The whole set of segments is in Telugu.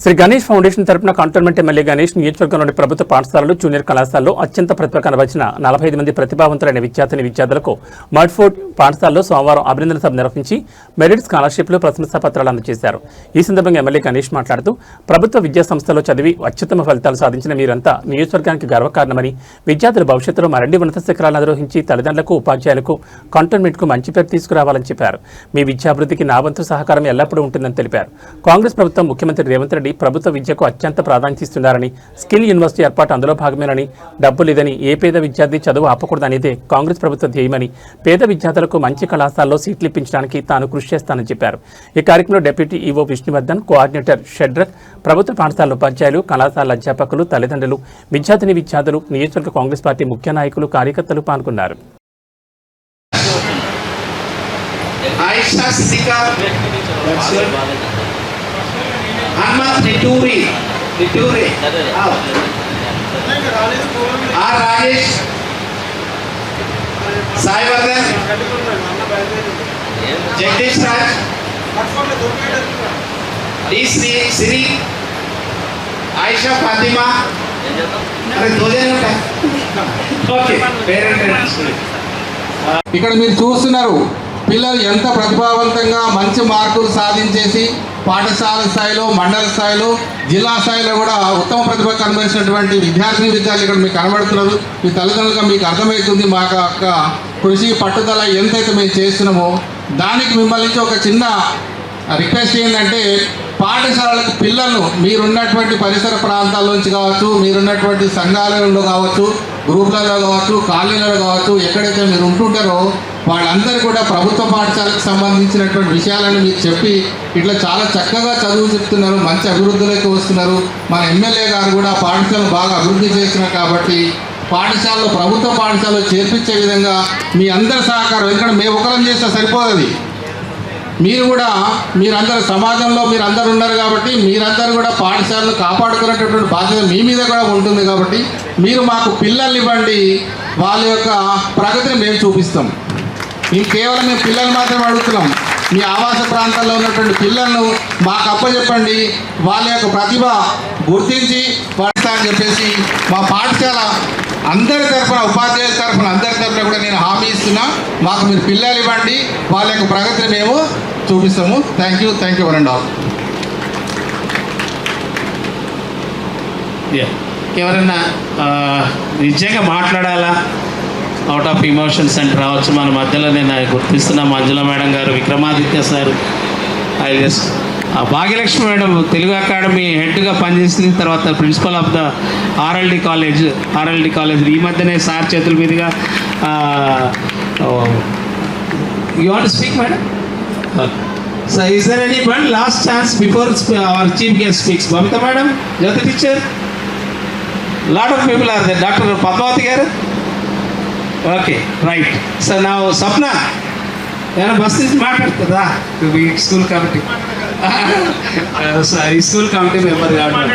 శ్రీ గణేష్ ఫౌండేషన్ తరపున కంటోన్మెంట్ ఎమ్మెల్యే గణేష్ నియోజకవర్గంలోని ప్రభుత్వ పాఠశాలలు జూనియర్ కళాశాలలో అత్యంత ప్రతిభ కనబరిచిన 45 మంది ప్రతిభావంతులైన విద్యార్థులకు మడ్ఫోర్డ్ పాఠశాలలో సోమవారం అభినందన సభ నిర్వహించి మెరిట్ స్కాలర్షిప్లు ప్రశంసా పత్రాలు అందజేశారు. ఈ సందర్భంగా ఎమ్మెల్యే గణేష్ మాట్లాడుతూ ప్రభుత్వ విద్యా సంస్థలో చదివి అత్యుత్తమ ఫలితాలు సాధించిన మీరంతా నియోజకవర్గానికి గర్వకారణమని, విద్యార్థుల భవిష్యత్తులో మరిన్ని ఉన్నత శిఖరాలను అధిరోహించి తల్లిదండ్రులకు, ఉపాధ్యాయులకు, కంటోన్మెంట్కు మంచి పేరు తీసుకురావాలని చెప్పారు. మీ విద్యాభివృద్ధికి నా వంతు సహకారం ఎల్లప్పుడూ ఉంటుందని తెలిపారు. కాంగ్రెస్ ప్రభుత్వం ముఖ్యమంత్రి రేవంత్ రెడ్డి ప్రభుత్వ విద్యకు అత్యంత ప్రాధాన్యత ఇస్తున్నారని, స్కిల్ యూనివర్సిటీ ఏర్పాటు అందులో భాగమేనని, డబ్బు లేదని ఏ పేద విద్యార్థి చదువు ఆపకూడదనేదే కాంగ్రెస్ ప్రభుత్వ ధ్యేయమని, పేద విద్యార్థులకు మంచి కళాశాలలో సీట్లు ఇప్పించడానికి తాను కృషి చేస్తానని చెప్పారు. ఈ కార్యక్రమంలో deputy EO Vishnuvardhan, coordinator Shadrach, ప్రభుత్వ పాఠశాల ఉపాధ్యాయులు, కళాశాల అధ్యాపకులు, తల్లిదండ్రులు, విద్యార్థులు, నియోజకవర్గ కాంగ్రెస్ పార్టీ ముఖ్య నాయకులు, కార్యకర్తలు పాల్గొన్నారు. Ahmad Nituri, R. Rajesh, Sai Vardhan, Jagdish Raj, D. Siri, Aisha Fatima. ఇక్కడ మీరు చూస్తున్నారు, పిల్లలు ఎంత ప్రతిభావంతంగా మంచి మార్కులు సాధించేసి పాఠశాల స్థాయిలో, మండల స్థాయిలో, జిల్లా స్థాయిలో కూడా ఉత్తమ ప్రతిభ కనబరిచినటువంటి విద్యార్థులు ఇక్కడ మీకు కనబడుతున్నారు. మీ తల్లిదండ్రులుగా మీకు అర్థమవుతుంది మా యొక్క కృషి పట్టుదల ఎంతైతే మేము చేస్తున్నామో. దానికి మిమ్మల్ని ఒక చిన్న రిక్వెస్ట్ ఏంటంటే, పాఠశాలలకు పిల్లలను మీరున్నటువంటి పరిసర ప్రాంతాల్లోంచి కావచ్చు, మీరున్నటువంటి సంఘాలలో కావచ్చు, గ్రూపులలో కావచ్చు, కాలనీలలో కావచ్చు, ఎక్కడైతే మీరు ఉంటుంటారో వాళ్ళందరూ కూడా ప్రభుత్వ పాఠశాలకు సంబంధించినటువంటి విషయాలను మీకు చెప్పి ఇట్లా చాలా చక్కగా చదువు చెప్తున్నారు, మంచి అభివృద్ధిలోకి వస్తున్నారు. మన ఎమ్మెల్యే గారు కూడా పాఠశాలను బాగా అభివృద్ధి చేస్తున్నారు. కాబట్టి పాఠశాలలో, ప్రభుత్వ పాఠశాలలో చేర్పించే విధంగా మీ అందరి సహకారం, ఎందుకంటే మేము ఒకరం చేస్తే సరిపోతుంది. మీరందరూ సమాజంలో మీరందరూ ఉన్నారు కాబట్టి మీరందరూ కూడా పాఠశాలను కాపాడుకునేటటువంటి బాధ్యత మీ మీద కూడా ఉంటుంది. కాబట్టి మీరు మాకు పిల్లల్ని ఇవ్వండి, వాళ్ళ యొక్క ప్రగతిని మేము చూపిస్తాం. కేవలం మేము పిల్లలు మాత్రమే అడుగుతున్నాం. మీ ఆవాస ప్రాంతాల్లో ఉన్నటువంటి పిల్లలను మాకు అప్పచెప్పండి, వాళ్ళ యొక్క ప్రతిభ గుర్తించి పడతా అని చెప్పేసి మా పాఠశాల అందరి తరఫున, ఉపాధ్యాయుల తరఫున, అందరి తరఫున కూడా నేను హామీ ఇస్తున్నా. మాకు మీరు పిల్లలు ఇవ్వండి, వాళ్ళ యొక్క ప్రగతిని మేము చూపిస్తాము. Thank you one and all. ఎవరన్నా నిజంగా మాట్లాడాలా, అవుట్ ఆఫ్ ఇమోషన్స్ అని రావచ్చు. మన మధ్యలో నేను గుర్తిస్తున్నా మంజుల మేడం గారు, Vikramaditya sir, Bhagyalakshmi madam Telugu academy హెడ్గా పనిచేసిన తర్వాత principal of the RLD college ఈ మధ్యనే సార్ చేతుల మీదుగా. You want to speak madam? So is there any one last chance before our chief guest speaks? Babitha madam, Jyothi teacher, lot of people are there. Doctor Padmavathi గారు. Okay, right. సో నా స్వప్న ఏమైనా బస్ నుంచి మాట్లాడుతుందా? స్కూల్ కమిటీ, ఈ స్కూల్ కమిటీ మెంబర్ కాబట్టి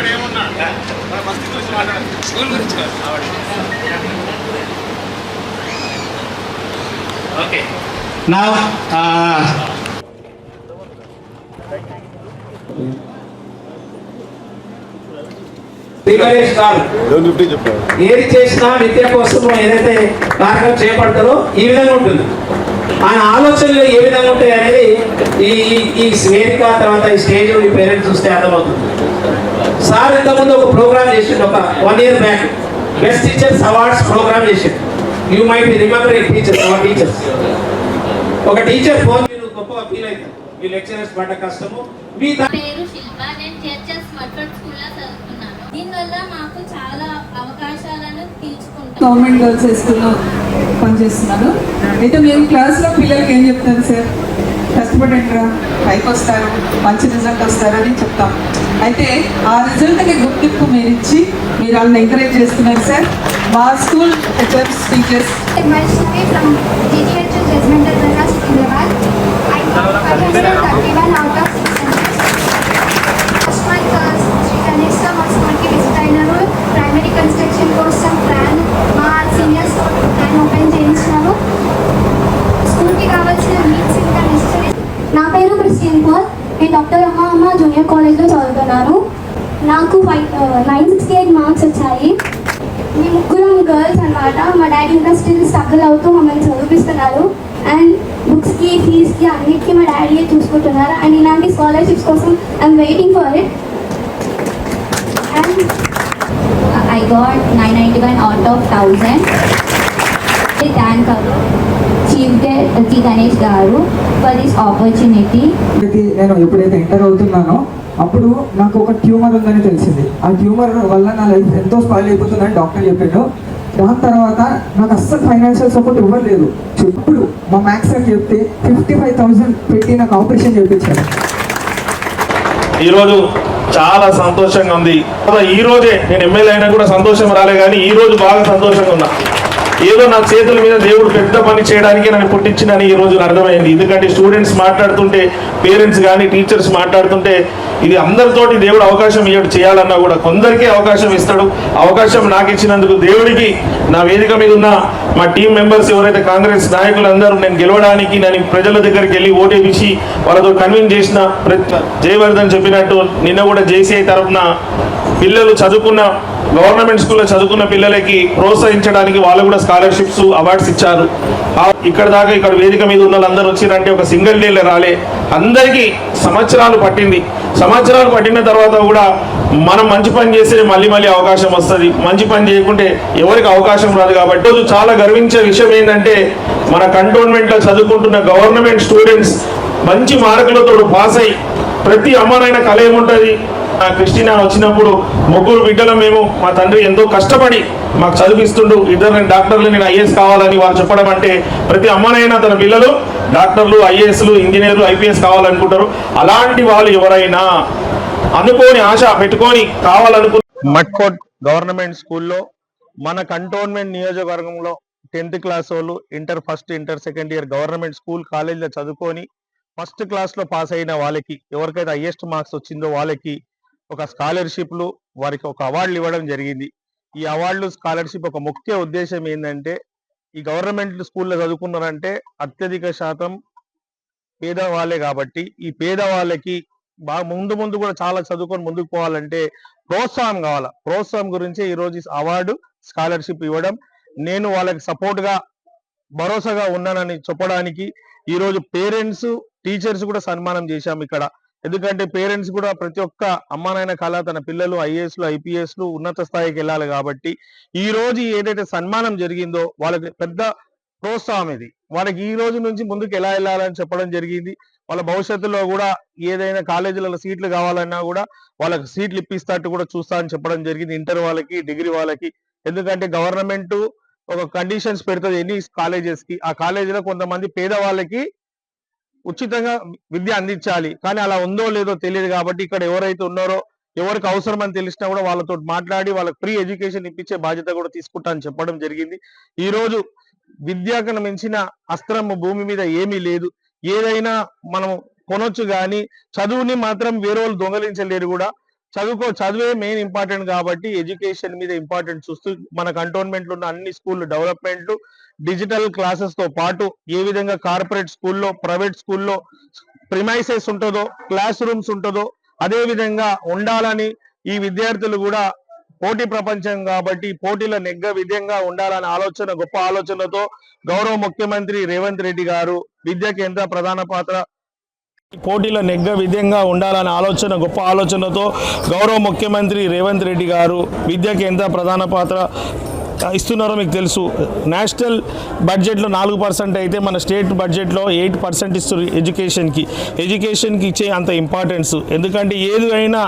స్కూల్ గురించి. ఓకే, నా ఏది చేసినా విద్య కోసం ఏదైతే కార్యక్రమం చేపడతారో ఈ విధంగా ఉంటుంది. ఆయన ఆలోచనలు ఏ విధంగా ఉంటాయి అనేది ఈ వేదిక తర్వాత ఈ స్టేజ్ ఈ పేరెంట్స్ చూస్తే అర్థమవుతుంది. సార్ ఇంతకుముందు ఒక ప్రోగ్రామ్ చేసిండు, ఒక 1 year back best teachers awards programme చేసిండు. You might be remembering teachers, our teachers. ఒక టీచర్ ఫోన్ మీరు గొప్పగా ఫీల్ అవుతారు, మీ లెక్చరర్స్ పడ్డ కష్టము. మీ పేరు శిల్ప, నేను చర్చస్ మట్ఫోర్డ్ స్కూల్లో చదువుతున్నాను. దీనివల్ల మాకు చాలా అవకాశాలను తీసుకుంటాం. గవర్నమెంట్ గర్ల్స్ హై స్కూల్లో పనిచేస్తున్నాను. అయితే మేము క్లాస్లో పిల్లలకి ఏం చెప్తాను సార్, కష్టపడండిరా, పైకి వస్తారు, మంచి రిజల్ట్ వస్తారని చెప్తాం. అయితే ఆ రిజల్ట్కి గుర్తింపు మీరు ఇచ్చి మీరు వాళ్ళని ఎంకరేజ్ చేస్తున్నారు సార్. మా school HMs teachers primary construction కోసం ప్లాన్ మా సీనియర్స్ ప్లాన్ ఓపెన్ చేయించినారు. స్కూల్కి కావాల్సిన నీడ్స్ ఇంకా నెసెసరీ. నా పేరు క్రిస్టియన్ పాల్, నేను డాక్టర్ అమ్మ జూనియర్ కాలేజ్లో చదువుతున్నాను. నాకు 968 మార్క్స్ వచ్చాయి. మీ ముగ్గురం గర్ల్స్ అన్నమాట. మా డాడీ ఇంకా స్టిల్ స్ట్రగుల్ అవుతూ మమ్మల్ని చదివిస్తున్నారు. అండ్ బుక్స్కి ఫీజ్కి అన్నిటికీ మా డాడీయే చూసుకుంటున్నారు. అండ్ ఇలాంటి స్కాలర్షిప్స్ కోసం I'm waiting for it. And I got 991 out of 1000. I thank Chief Ganesh Garu for this opportunity. నేను ఎప్పుడైతే ఎంటర్ అవుతున్నానో అప్పుడు నాకు ఒక ట్యూమర్ ఉందని తెలిసింది. ఆ ట్యూమర్ వల్ల నా లైఫ్ ఎంతో స్పాయిల్ అయిపోతుందని డాక్టర్ చెప్పాడు. దాని తర్వాత నాకు అస్సలు ఫైనాన్షియల్ సపోర్ట్ ఇవ్వలేదు. ఇప్పుడు మా మ్యాథ్స్ అని చెప్తే 55,000 పెట్టి నాకు ఆపరేషన్ చేయించారు. ఈరోజు చాలా సంతోషంగా ఉంది. ఈ రోజే నేను ఎమ్మెల్యే అయినా కూడా సంతోషం రాలే, కానీ ఈ రోజు బాగా సంతోషంగా ఉన్నా. ఏదో నా చేతుల మీద దేవుడు పెద్ద పని చేయడానికి నన్ను పుట్టించినని ఈ రోజు అర్థమైంది. ఎందుకంటే స్టూడెంట్స్ మాట్లాడుతుంటే, పేరెంట్స్ కానీ టీచర్స్ మాట్లాడుతుంటే, ఇది అందరితోటి దేవుడు అవకాశం ఇవ్వడు. చేయాలన్నా కూడా కొందరికే అవకాశం ఇస్తాడు. అవకాశం నాకు ఇచ్చినందుకు దేవుడికి, నా వేదిక మీద ఉన్న మా టీం మెంబర్స్ ఎవరైతే కాంగ్రెస్ నాయకులందరూ నేను గెలవడానికి నేను ప్రజల దగ్గరికి వెళ్ళి ఓటేపించి వాళ్ళతో కన్విన్స్ చేసిన జయవర్ధన్ చెప్పినట్టు నిన్న కూడా జేసీఐ తరఫున పిల్లలు చదువుకున్న గవర్నమెంట్ స్కూల్లో చదువుకున్న పిల్లలకి ప్రోత్సహించడానికి వాళ్ళు కూడా స్కాలర్షిప్స్ అవార్డ్స్ ఇచ్చారు. ఇక్కడ దాకా ఇక్కడ వేదిక మీద ఉన్న వాళ్ళందరూ వచ్చిరంటే ఒక సింగిల్ డేలో రాలే, అందరికీ సంవత్సరాలు పట్టింది. సంవత్సరాలు పట్టిన తర్వాత కూడా మనం మంచి పని చేస్తే మళ్ళీ మళ్ళీ అవకాశం వస్తుంది. మంచి పని చేయకుంటే ఎవరికి అవకాశం రాదు. కాబట్టి రోజు చాలా గర్వించే విషయం ఏంటంటే మన కంటోన్మెంట్లో చదువుకుంటున్న గవర్నమెంట్ స్టూడెంట్స్ మంచి మార్కులతో పాస్ అయ్యి, ప్రతి అమ్మనైనా కళ ఏముంటుంది, క్రిస్టినా వచ్చినప్పుడు ముగ్గురు బిడ్డలు మేము, మా తండ్రి ఎంతో కష్టపడి మాకు చదివిస్తుండు, ఇద్దరు డాక్టర్లు నేను ఐఏఎస్ కావాలని వాళ్ళు చెప్పడం అంటే ప్రతి అమ్మనైనా తన పిల్లలు డాక్టర్లు, ఐఏఎస్లు, ఇంజనీర్లు, ఐపీఎస్ కావాలనుకుంటారు. అలాంటి వాళ్ళు ఎవరైనా అనుకోని ఆశ పెట్టుకొని మట్కోట్ గవర్నమెంట్ స్కూల్లో మన కంటోన్మెంట్ నియోజకవర్గంలో 10th క్లాస్ వాళ్ళు inter first, inter second year government school కాలేజీలో చదువుకొని ఫస్ట్ క్లాస్లో పాస్ అయిన వాళ్ళకి, ఎవరికైతే హైయెస్ట్ మార్క్స్ వచ్చిందో వాళ్ళకి ఒక స్కాలర్షిప్లు, వారికి ఒక అవార్డులు ఇవ్వడం జరిగింది. ఈ అవార్డులు, స్కాలర్షిప్ ఒక ముఖ్య ఉద్దేశం ఏంటంటే, ఈ గవర్నమెంట్ స్కూల్లో చదువుకున్నారంటే అత్యధిక శాతం పేదవాళ్ళే. కాబట్టి ఈ పేదవాళ్ళకి బాగా ముందు కూడా చాలా చదువుకొని ముందుకు పోవాలంటే ప్రోత్సాహం కావాలా. ప్రోత్సాహం గురించి ఈరోజు అవార్డు, స్కాలర్షిప్ ఇవ్వడం, నేను వాళ్ళకి సపోర్ట్గా భరోసాగా ఉన్నానని చెప్పడానికి ఈరోజు పేరెంట్స్, టీచర్స్ కూడా సన్మానం చేశాం ఇక్కడ. ఎందుకంటే పేరెంట్స్ కూడా ప్రతి ఒక్క అమ్మానైనా కళ తన పిల్లలు ఐఏఎస్లు, ఐపీఎస్లు ఉన్నత స్థాయికి వెళ్ళాలి. కాబట్టి ఈ రోజు ఏదైతే సన్మానం జరిగిందో వాళ్ళకి పెద్ద ప్రోత్సాహం. ఇది వాళ్ళకి ఈ రోజు నుంచి ముందుకు ఎలా వెళ్ళాలని చెప్పడం జరిగింది. వాళ్ళ భవిష్యత్తులో కూడా ఏదైనా కాలేజీలలో సీట్లు కావాలన్నా కూడా వాళ్ళకి సీట్లు ఇప్పిస్తట్టు కూడా చూస్తా అని చెప్పడం జరిగింది. ఇంటర్ వాళ్ళకి, డిగ్రీ వాళ్ళకి. ఎందుకంటే గవర్నమెంట్ ఒక కండిషన్స్ పెడుతుంది ఎన్ని కాలేజెస్ కి, ఆ కాలేజీలో కొంతమంది పేదవాళ్ళకి ఉచితంగా విద్య అందించాలి. కానీ అలా ఉందో లేదో తెలియదు. కాబట్టి ఇక్కడ ఎవరైతే ఉన్నారో, ఎవరికి అవసరం అని తెలిసినా కూడా వాళ్ళతో మాట్లాడి వాళ్ళకి ఫ్రీ ఎడ్యుకేషన్ ఇప్పించే బాధ్యత కూడా తీసుకుంటా అని చెప్పడం జరిగింది. ఈ రోజు విద్యకు మించిన అస్త్రం భూమి మీద ఏమీ లేదు. ఏదైనా మనం కొనొచ్చు, కానీ చదువుని మాత్రం వేరే వాళ్ళు దొంగలించలేరు కూడా. చదువే మెయిన్ ఇంపార్టెంట్. కాబట్టి ఎడ్యుకేషన్ మీద ఇంపార్టెంట్ చూస్తూ మన కంటోన్మెంట్ లో ఉన్న అన్ని స్కూళ్ళు డెవలప్మెంట్, డిజిటల్ క్లాసెస్ తో పాటు ఏ విధంగా కార్పొరేట్ స్కూల్లో, ప్రైవేట్ స్కూల్లో ప్రిమైసెస్ ఉంటుందో, క్లాస్ రూమ్స్ ఉంటుందో అదే విధంగా ఉండాలని, ఈ విద్యార్థులు కూడా పోటీ ప్రపంచం కాబట్టి పోటీలో నెగ్గ విధంగా ఉండాలనే ఆలోచన, గొప్ప ఆలోచనతో గౌరవ ముఖ్యమంత్రి రేవంత్ రెడ్డి గారు విద్యకి ఎంత ప్రధాన పాత్ర, పోటీలో నెగ్గ విధంగా ఉండాలనే ఆలోచన, గొప్ప ఆలోచనతో గౌరవ ముఖ్యమంత్రి రేవంత్ రెడ్డి గారు విద్యకి ఎంత ప్రధాన పాత్ర ఇస్తున్నారో మీకు తెలుసు. నేషనల్ బడ్జెట్లో 4% అయితే మన స్టేట్ బడ్జెట్లో 8% ఇస్తారు ఎడ్యుకేషన్కి ఇచ్చే అంత ఇంపార్టెన్స్. ఎందుకంటే ఏదైనా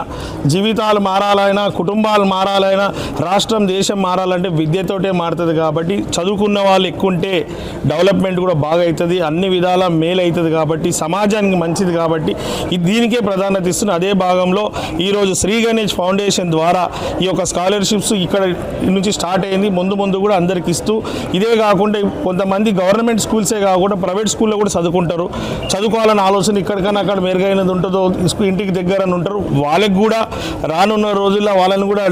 జీవితాలు మారాలైనా, కుటుంబాలు మారాలైనా, రాష్ట్రం, దేశం మారాలంటే విద్యతోటే మారుతుంది. కాబట్టి చదువుకున్న వాళ్ళు ఎక్కువ ఉంటే డెవలప్మెంట్ కూడా బాగా అవుతుంది, అన్ని విధాల మేలు అవుతుంది. కాబట్టి సమాజానికి మంచిది. కాబట్టి దీనికే ప్రాధాన్యత ఇస్తున్న అదే భాగంలో ఈరోజు శ్రీ గణేష్ ఫౌండేషన్ ద్వారా ఈ యొక్క స్కాలర్షిప్స్ ఇక్కడ నుంచి స్టార్ట్ అయింది. ముందు కూడా అందరికి ఇస్తూ, ఇదే కాకుండా కొంతమంది గవర్నమెంట్ స్కూల్సే కాకుండా ప్రైవేట్ స్కూల్లో కూడా చదువుకుంటారు. చదువుకోవాలన్న ఆలోచన ఇక్కడికన్నా అక్కడ మెరుగైనది ఉంటుందో, ఇంటికి దగ్గర ఉంటారు, వాళ్ళకి కూడా రానున్న రోజుల్లో వాళ్ళని కూడా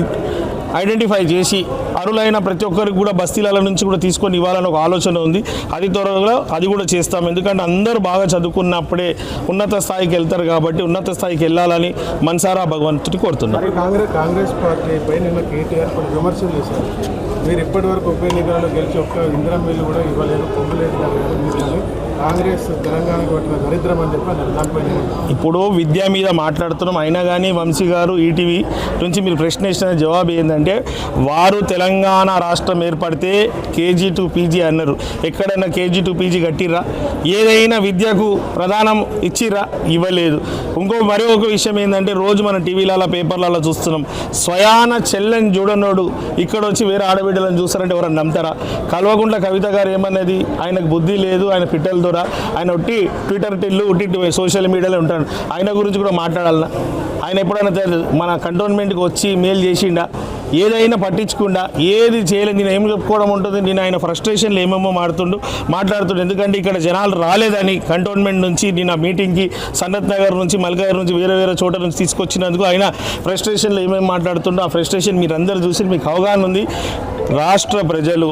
ఐడెంటిఫై చేసి అరులైన ప్రతి ఒక్కరికి కూడా బస్తీల నుంచి కూడా తీసుకొని ఇవ్వాలని ఒక ఆలోచన ఉంది. అది త్వరలో అది కూడా చేస్తాం. ఎందుకంటే అందరూ బాగా చదువుకున్నప్పుడే ఉన్నత స్థాయికి వెళ్తారు కాబట్టి ఉన్నత స్థాయికి వెళ్ళాలని మనసారా భగవంతుని కోరుతున్నారు. కాంగ్రెస్ పార్టీపై నిన్న కేటీఆర్ కొన్ని విమర్శలు చేశారు. మీరు ఇప్పటివరకు ఉప ఎన్నికలలో గెలిచి ఒక్క ఇందిరా మిల్లు కూడా ఇవ్వలేదు, పొందలేదు గారు కాంగ్రెస్ తెలంగాణకు పట్టిన దరిద్రం అని చెప్పి దానిపైన ఇప్పుడు విద్య మీద మాట్లాడుతున్నాం. అయినా కానీ వంశీ గారు ఈటీవీ నుంచి మీరు ప్రశ్న ఇచ్చిన జవాబు ఏంటంటే వారు తెలంగాణ రాష్ట్రం ఏర్పడితే కేజీ టు పీజీ అన్నారు. ఎక్కడైనా కేజీ టు పీజీ కట్టిర్రా? ఏదైనా విద్యకు ప్రధానం ఇచ్చిర్రా? ఇవ్వలేదు. మరి ఒక విషయం ఏంటంటే రోజు మన టీవీలలో పేపర్లలో చూస్తున్నాం, స్వయాన చెల్లెని చూడనోడు ఇక్కడ వచ్చి వేరే ఆడబిడ్డలను చూస్తారంటే ఎవరైనా నమ్ముతారా? కల్వకుంట్ల కవిత గారు ఏమన్నది, ఆయనకు బుద్ధి లేదు, ఆయన పిట్టల ద్వారా ఆయన ఒట్టి ట్విట్టర్ టిల్లు ఒట్టి సోషల్ మీడియాలో ఉంటాడు. ఆయన గురించి కూడా మాట్లాడాలన్నా? ఆయన ఎప్పుడైనా మన కంటోన్మెంట్కి వచ్చి మేలు చేసిండా? ఏదైనా పట్టించకుండా ఏది చేయలేదు. నేను ఏం చెప్పుకోవడం ఉంటుంది, నేను ఆయన ఫ్రస్ట్రేషన్లు ఏమేమో మాట్లాడుతుండే. ఎందుకంటే ఇక్కడ జనాలు రాలేదని కంటోన్మెంట్ నుంచి నేను ఆ మీటింగ్కి సనత్ నగర్ నుంచి మల్కాయర్ నుంచి వేరే వేరే చోట నుంచి తీసుకొచ్చినందుకు ఆయన ఫ్రస్ట్రేషన్లు ఏమేమి మాట్లాడుతుండో ఆ ఫ్రస్ట్రేషన్ మీరు అందరూ చూసి మీకు అవగాహన ఉంది. రాష్ట్ర ప్రజలు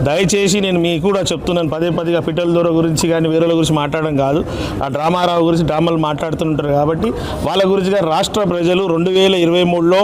దయచేసి నేను మీకు కూడా చెప్తున్నాను, పదే పిట్టల దొర గురించి కానీ వేరేల గురించి మాట్లాడడం కాదు, ఆ డ్రామారావు గురించి డ్రామాలు మాట్లాడుతుంటారు కాబట్టి వాళ్ళ గురించి రాష్ట్ర ప్రజలు 2023లో